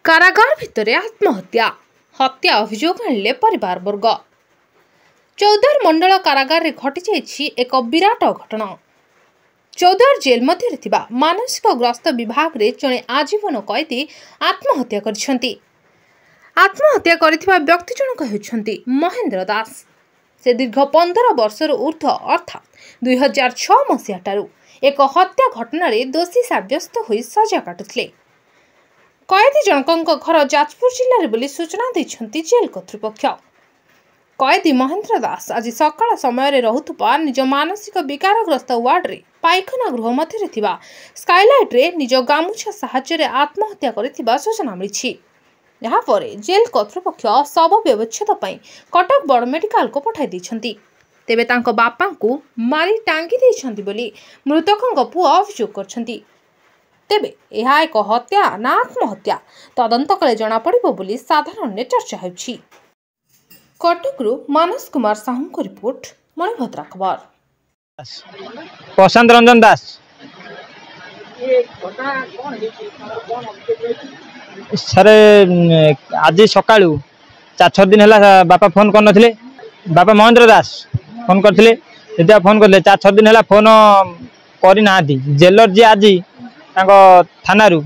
कारागार भितर आत्महत्या हत्या अभियोग आणले परिवारवर्ग। चौदार मंडल कारागार घटी एक विराट घटना। चौदार जेल मध्य मानसिक ग्रस्त विभाग रे जड़े आजीवन कैदी आत्महत्या करिसेंती। आत्महत्या करिथिबा व्यक्ति जनक हेउछंती महेंद्र दास। से दीर्घ 15 वर्षर ऊर्ध्व अर्थात 2006 मसीहा ठारू एक हत्या घटना रे दोषी साब्यस्त होई सजा काटुथिले। कैदी जनक घर जाजपुर जिले में सूचना देछंती जेल कर्तृपक्ष। कैदी महेंद्र दास आज सकाळ समय रहुतुपा निज मानसिक विकारग्रस्त वार्ड रे पायखाना गृह मध्य स्काईलाइट रे निज गामुछा साहाय्य आत्महत्या करिथिबा सूचना मिली। यापर जेल कर्तृपक्ष शव व्यवच्छेद पई कटक बड़ मेडिकल को पठाई दैछंती। तेबे तांको बापा को मारी टांगी दैछंती बोली मृतकଙ୍କ पुଅ अभियोग करछंती। तेबे यह एक हत्या ना आत्महत्या तदंत कले जना पड़िबो बोली साधारण ने चर्चा हेउछि। कटकरू मानस कुमार साहू को रिपोर्ट, मणिभद्रा खबर। प्रशांत रंजन दास सर आज सकाळू 4-6 दिन है बापा फोन कर नथिले। बापा महेंद्र दास फोन करथिले। जेतिया फोन करले 4-6 दिन है फोन करी नाथि। जेलर जे आज तांको थानारू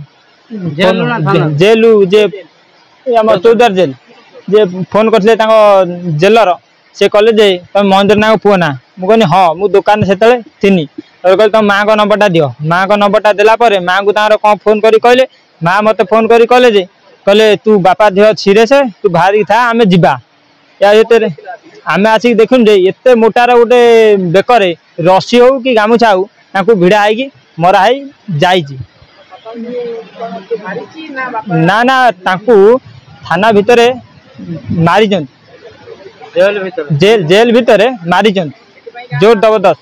जेलू जे हम चौदार जेल जे फोन करथिले तांको जेलर से कहले जे तुम महेंद्र ना पुओ ना। मु कहनी हाँ मु दुकान सेतले थिनी। कहले तुम माँ को नंबरटा दियो। माँ को नंबरटा देला परे माँ को तांकर कौन फोन करी कहले। माँ मते फोन करी कहले जे कहले तू बापा देह सीरियस तू बाहरी था आमे जिबा। या एते आमे आसी देखुन जे एते मोटार गोटे बेकरे रसी हो कि गामुछा हो तांको भिड़ा आइकी मरा है जाइजी। ना ना तांको थाना भितरे मारी जन जेल भितरे मारी जन जोर जबरदस्त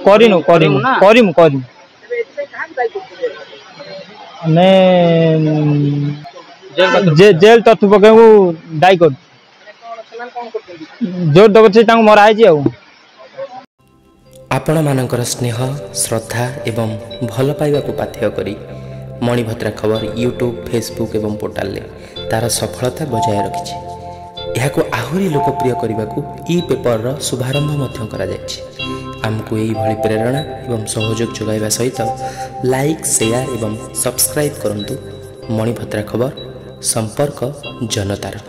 करिनु करिनु करिमु करिमु जेल तत्व पकेबू दायी कर जोर जबरदस्ती तांको मरा है। आपण मानकर स्नेह श्रद्धा एवं भल पाइबा को पाथ्य करी मणिभद्रा खबर यूट्यूब फेसबुक एवं पोर्टाल ले तार सफलता बजाय रखिछि। यह को आहुरी लोकप्रिय करने को ई पेपर रो शुभारंभ मध्य करा जायछि। आमको यही भली प्रेरणा एवं सहयोग जोगाइबा सहित लाइक शेयर एवं सब्सक्राइब करंतु। मणिभद्रा खबर संपर्क जनतार।